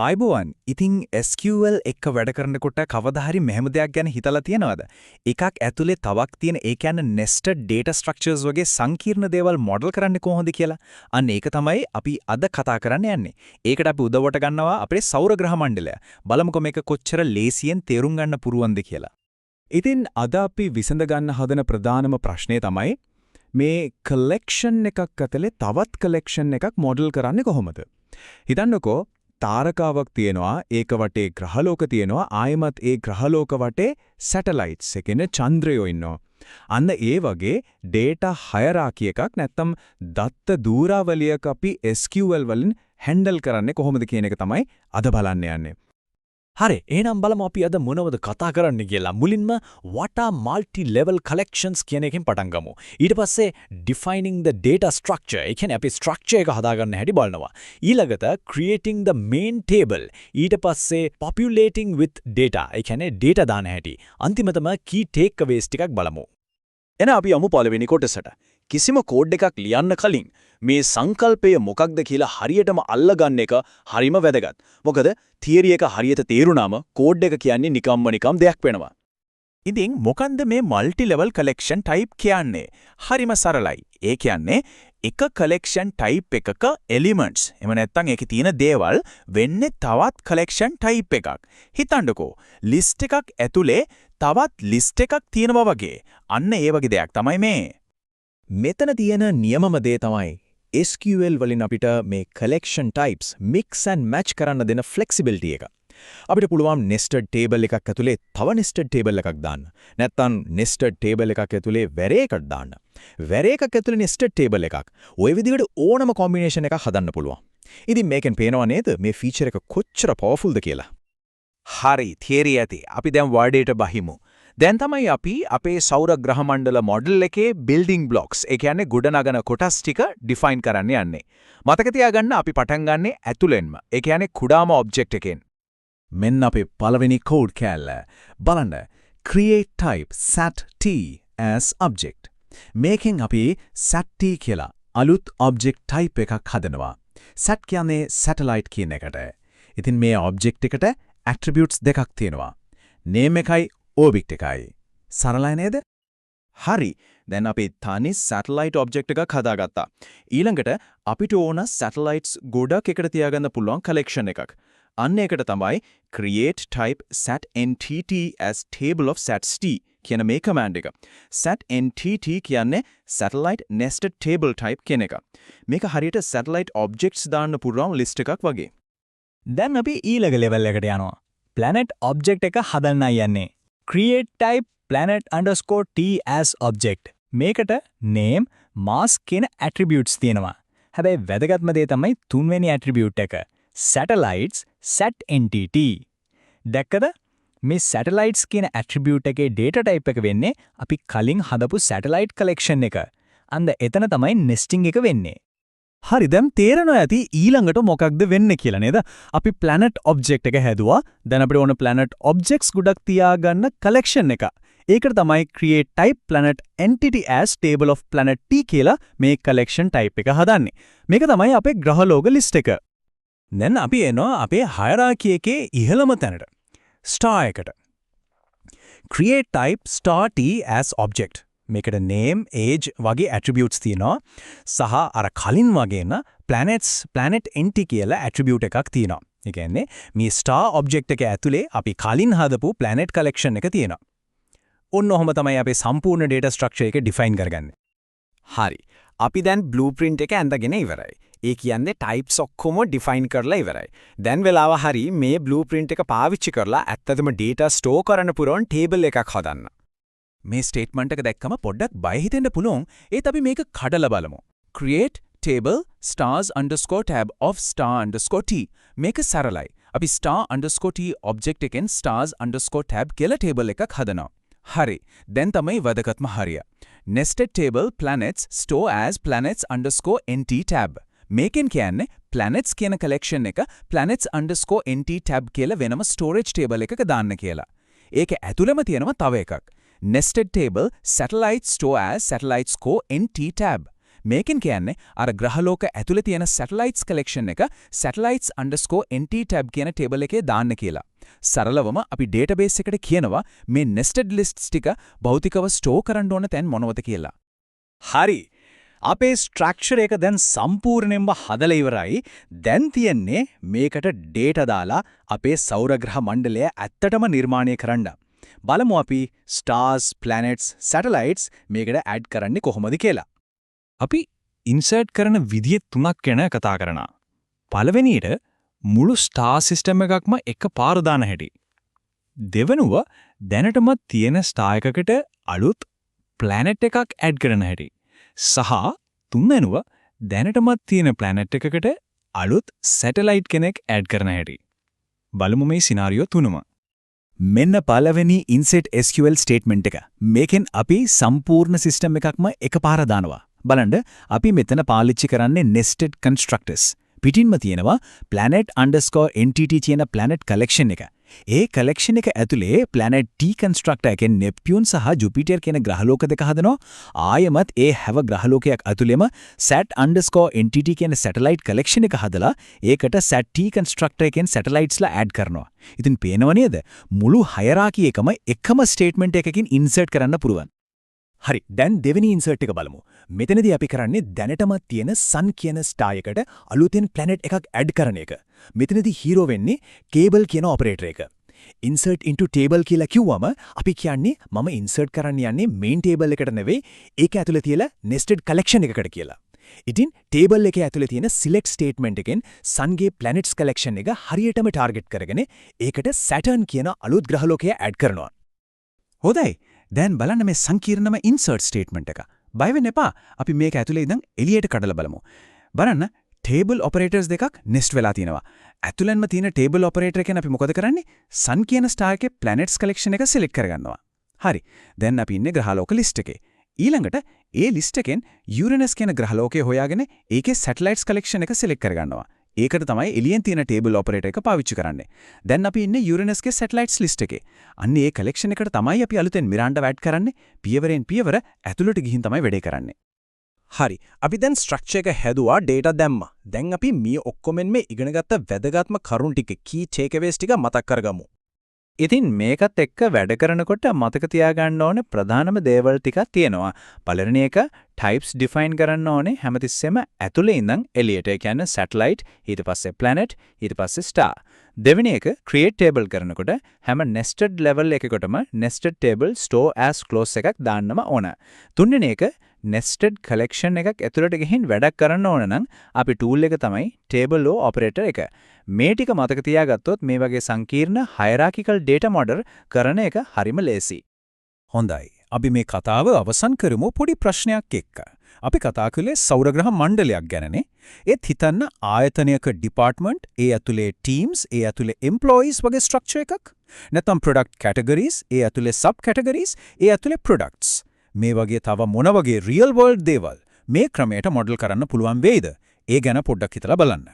ආයිබෝවන් ඉතින් SQL එක්ක වැඩ කරනකොට කවදා හරි මෙහෙම දෙයක් ගැන හිතලා තියෙනවද? එකක් ඇතුලේ තවක් තියෙන ඒ කියන්නේ nested data structures වගේ සංකීර්ණ දේවල් මොඩල් කරන්නේ කොහොමද කියලා. අන්න ඒක තමයි අපි අද කතා කරන්න යන්නේ. ඒකට අපි උදව්වට ගන්නවා අපේ සෞර ග්‍රහ මණ්ඩලය. බලමුකෝ මේක කොච්චර ලේසියෙන් තේරුම් ගන්න පුරුවන්ද කියලා. ඉතින් අද අපි විසඳ ගන්න හදන ප්‍රධානම ප්‍රශ්නේ තමයි මේ collection එකක් ඇතුලේ තවත් collection එකක් මොඩල් කරන්නේ කොහොමද? හිතන්නකෝ තාරකාවක් තියෙනවා ඒක වටේ ග්‍රහලෝක තියෙනවා ආයමත් ඒ ග්‍රහලෝක වටේ සැටලයිට්ස් එකනේ චන්ද්‍රයෝ ඉන්නවා අන්න ඒ වගේ data hierarchy එකක් නැත්තම් දත්ත දූරාවලියක අපි SQL වලින් හැන්ඩල් කරන්නේ කොහොමද කියන එක තමයි අද බලන්න යන්නේ. හරි එහෙනම් බලමු අපි අද මොනවද කතා කරන්න කියලා. මුලින්ම what are multi level collections කියන එකෙන් පටන් ගමු. ඊට පස්සේ defining the data structure. ඒ කියන්නේ අපි structure එක හදාගන්න හැටි බලනවා. ඊළඟට creating the main table. ඊට පස්සේ populating with data. ඒ කියන්නේ data දාන හැටි. අන්තිමටම key takeaways ටිකක් බලමු. එන අපි යමු පළවෙනි කොටසට. කිසිම කෝඩ් එකක් ලියන්න කලින් මේ සංකල්පය මොකක්ද කියලා හරියටම අල්ලගන්න එක හරිම වැදගත්. මොකද තියරි එක හරියට තේරුණාම කෝඩ් එක කියන්නේ නිකම් දෙයක් වෙනවා. ඉතින් මොකන්ද මේ multi level collection type කියන්නේ? හරිම සරලයි. ඒ කියන්නේ එක collection type එකක elements එහෙම නැත්නම් ඒකේ තියෙන දේවල් වෙන්නේ තවත් collection type එකක්. හිතන්නකෝ list එකක් ඇතුලේ තවත් list එකක් තියෙනවා වගේ. අන්න ඒ වගේ දෙයක් තමයි මේ. මෙතන තියෙන නියමම දේ තමයි SQL වලින් අපිට මේ collection types mix and match කරන්න දෙන flexibility එක. අපිට පුළුවන් nested table එකක් ඇතුලේ තව nested table එකක් දාන්න. නැත්නම් nested table එකක් ඇතුලේ array එකක් දාන්න. array එකක් ඇතුලේ nested table එකක්. ওই විදිහට ඕනම combination එකක් හදන්න පුළුවන්. ඉතින් මේකෙන් පේනව නේද මේ feature එක කොච්චර powerful ද කියලා. හරි theory ඇති. අපි දැන් word එකට බහිමු. දැන් තමයි අපි අපේ සෞර ග්‍රහ මණ්ඩල මොඩල් එකේ building blocks ඒ කියන්නේ ගොඩනගන කොටස් ටික define කරන්න යන්නේ. මතක තියාගන්න අපි පටන් ගන්නෙ ඇතුළෙන්ම. ඒ කියන්නේ කුඩාම object එකෙන්. මෙන්න අපේ පළවෙනි code කැල්ල. බලන්න. create type sat t as object. මේකෙන් අපි sat t කියලා අලුත් object type එකක් හදනවා. sat කියන්නේ satellite කියන එකට. ඉතින් මේ object එකට attributes දෙකක් තියෙනවා. name එකයි object එකයි. සරලයි නේද? හරි. දැන් අපි තනි satellite object එකක් හදාගත්තා. ඊළඟට අපිට ඕන satellites ගොඩක් එකට තියාගන්න පුළුවන් collection එකක්. අන්න ඒකට තමයි create type sat ntt as table of sats t කියන මේ command එක. sat ntt කියන්නේ satellite nested table type කියන එක. මේක හරියට satellite objects දාන්න පුළුවන් list එකක් වගේ. දැන් අපි ඊළඟ level එකට යනවා. planet object එක හදන්නයි යන්නේ. create type planet_t as object. මේකට name, mass කියන attributes තියෙනවා. හැබැයි වැදගත්ම දේ තමයි තුන්වෙනි attribute එක. satellites sat ntt. දැක්කද? මේ satellites කියන attribute එකේ data type එක වෙන්නේ අපි කලින් හදපු satellite collection එක. අන්න එතන තමයි nesting එක වෙන්නේ. හරි දැන් තේරෙනවා ඇති ඊළඟට මොකක්ද වෙන්නේ කියලා නේද? අපි planet object එක හැදුවා. දැන් අපිට ඕන planet objects ගොඩක් තියාගන්න collection එක. ඒකට තමයි create type planet entity as table of planet t කියලා මේ collection type එක හදන්නේ. මේක තමයි අපේ ග්‍රහලෝක list එක. දැන් අපි එනවා අපේ hierarchy එකේ ඉහළම තැනට. star එකට. create type star t as object. මේකට name, age වගේ attributes තියෙනවා. සහ අර කලින් වගේම planet nt කියලා attribute එකක් තියෙනවා. ඒ කියන්නේ මේ star object එක ඇතුලේ අපි කලින් හදපු planet collection එක තියෙනවා. ඔන්න ඔහම තමයි අපේ සම්පූර්ණ data structure එක define කරගන්නේ. හරි. අපි දැන් blueprint එක ඇඳගෙන ඉවරයි. ඒ කියන්නේ types ඔක්කොම define කරලා ඉවරයි. දැන් වෙලාව හරි මේ blueprint එක පාවිච්චි කරලා ඇත්තටම data store කරන්න පුරවන් table එකක් හදන්න. මේ ස්ටේට්මන්ට් එක දැක්කම පොඩ්ඩක් බය හිතෙන්න පුළුවන්. ඒත් අපි මේක කඩලා බලමු. create table stars_tab of star_t. මේක සරලයි. අපි star_t object එකෙන් stars_tab කියලා table එකක් හදනවා. හරි. දැන් තමයි වැදගත්ම හරිය. nested table planets store as planets_nt tab. මේකෙන් කියන්නේ planets කියන collection එක planets_nt tab කියලා වෙනම storage table එකක දාන්න කියලා. ඒක ඇතුළෙම තියෙනවා තව එකක්. nested table satellites store as satellites_nt tab. මේකෙන් කියන්නේ අර ග්‍රහලෝක ඇතුලේ තියෙන සැටලයිට්ස් කලෙක්ෂන් එක satellites_nt tab කියන ටේබල් එකේ දාන්න කියලා. සරලවම අපි ඩේටාබේස් එකට කියනවා මේ nested lists ටික භෞතිකව ස්ටෝර් කරන්න ඕන තැන් මොනවද කියලා. හරි. අපේ ස්ට්‍රක්චර් එක දැන් සම්පූර්ණයෙන්ම හදලා ඉවරයි. දැන් තියෙන්නේ මේකට ඩේටා දාලා අපේ සෞරග්‍රහ මණ්ඩලය ඇත්තටම නිර්මාණය කරන්න. බලමු අපි stars, planets, satellites මේකට ඇඩ් කරන්නේ කොහොමද කියලා. අපි ඉන්සර්ට් කරන විදිය තුනක් ගැන කතා කරනවා. පළවෙනියට මුළු ස්ටාර් සිස්ටම් එකක්ම එකපාර දාන හැටි. දෙවෙනුව දැනටම තියෙන ස්ටාර් එකකට අලුත් ප්ලැනට් එකක් ඇඩ් කරන හැටි. සහ තුන්වෙනුව දැනටමත් තියෙන ප්ලැනට් එකකට අලුත් සැටලයිට් කෙනෙක් ඇඩ් කරන හැටි. බලමු මේ සිනාරියෝ තුනම. මෙන්න පළවෙනි insert SQL statement එක. මේකෙන් අපි සම්පූර්ණ සිස්ටම් එකක්ම එකපාර දානවා. බලන්න අපි මෙතන පාවිච්චි කරන්නේ nested constructors. පිටින්ම තියෙනවා planet_entity කියන planet collection එක. ඒ collection එක ඇතුලේ planet T constructor එකෙන් Neptune සහ Jupiter කියන ග්‍රහලෝක දෙක හදනවා. ආයමත් ඒ හැව ග්‍රහලෝකයක් ඇතුලේම sat_entity කියන satellite collection එක හදලා ඒකට sat T constructor එකෙන් satellites_ලා add කරනවා. ඉතින් පේනව නේද? මුළු hierarchy එකම එකම statement එකකින් insert කරන්න පුළුවන්. හරි. දැන් දෙවෙනි ඉන්සර්ට් එක බලමු. මෙතනදී අපි කරන්නේ දැනටමත් තියෙන sun කියන ස්ටාර් එකට අලුතෙන් planet එකක් ඇඩ් කරන එක. මෙතනදී හීරෝ වෙන්නේ cable කියන ඔපරේටර් එක. insert into table කියලා කිව්වම අපි කියන්නේ මම insert කරන්න යන්නේ main table එකට නෙවෙයි ඒක ඇතුලේ තියෙන nested collection එකකට කියලා. ඉතින් table එකේ ඇතුලේ තියෙන select statement එකෙන් sun ගේ planets collection එක හරියටම target කරගෙන ඒකට Saturn කියන අලුත් ග්‍රහලෝකය ඇඩ් කරනවා. හොඳයි. දැන් බලන්න මේ සංකීර්ණම insert statement එක. බය වෙන්න එපා. අපි මේක ඇතුලේ ඉඳන් එළියට කඩලා බලමු. බලන්න table operators දෙකක් nest වෙලා තියෙනවා. ඇතුළෙන්ම තියෙන table operator එකෙන් අපි මොකද කරන්නේ? sun කියන star එකේ planets collection එක select කරගන්නවා. හරි. දැන් අපි ඉන්නේ ග්‍රහලෝක list එකේ. ඊළඟට ඒ list එකෙන් Uranus කියන ග්‍රහලෝකය හොයාගෙන ඒකේ satellites collection එක select කරගන්නවා. ඒකට තමයි එළියෙන් තියෙන table operator එක පාවිච්චි කරන්නේ. දැන් අපි ඉන්නේ Uranus ගේ satellites list එකේ. අන්න ඒ collection එකට තමයි අපි අලුතෙන් Miranda add කරන්නේ. පියවරෙන් පියවර ඇතුළට ගිහින් තමයි වැඩේ කරන්නේ. හරි. අපි දැන් ස්ට්‍රක්චර් එක හැදුවා data දැම්මා. දැන් අපි මේ ඔක්කොමෙන් මේ ඉගෙනගත්ත වැදගත්ම කරුණු ටික key takeaways ටික මතක් කරගමු. ඉතින් මේකත් එක්ක වැඩ කරනකොට මතක තියාගන්න ඕනේ ප්‍රධානම දේවල් ටිකක් තියෙනවා. පළවෙනි එක types define කරන්න ඕනේ හැමතිස්සෙම ඇතුලේ ඉඳන් එළියට. ඒ කියන්නේ satellite, ඊට පස්සේ planet, ඊට පස්සේ star. දෙවෙනි එක create table කරනකොට හැම nested level එකකටම nested table store as clause එකක් දාන්නම ඕන. තුන්වෙනි එක nested collection එකක් ඇතුළට ගිහින් වැඩක් කරන්න ඕන නම් අපි tool එක තමයි table row operator එක. මේ ටික මතක තියාගත්තොත් මේ වගේ සංකීර්ණ hierarchical data model කරන එක හරිම ලේසි. හොඳයි. අපි මේ කතාව අවසන් කරමු පොඩි ප්‍රශ්නයක් එක්ක. අපි කතා කළේ සෞරග්‍රහ මණ්ඩලයක් ගැනනේ. ඒත් හිතන්න ආයතනයක department, ඒ ඇතුලේ teams, ඒ ඇතුලේ employees වගේ structure එකක්. නැත්නම් product categories, ඒ ඇතුලේ sub categories, ඒ ඇතුලේ products. මේ වගේ තව මොන වගේ real world දේවල් මේ ක්‍රමයට මොඩල් කරන්න පුළුවන් වෙයිද? ඒ ගැන පොඩ්ඩක් හිතලා බලන්න.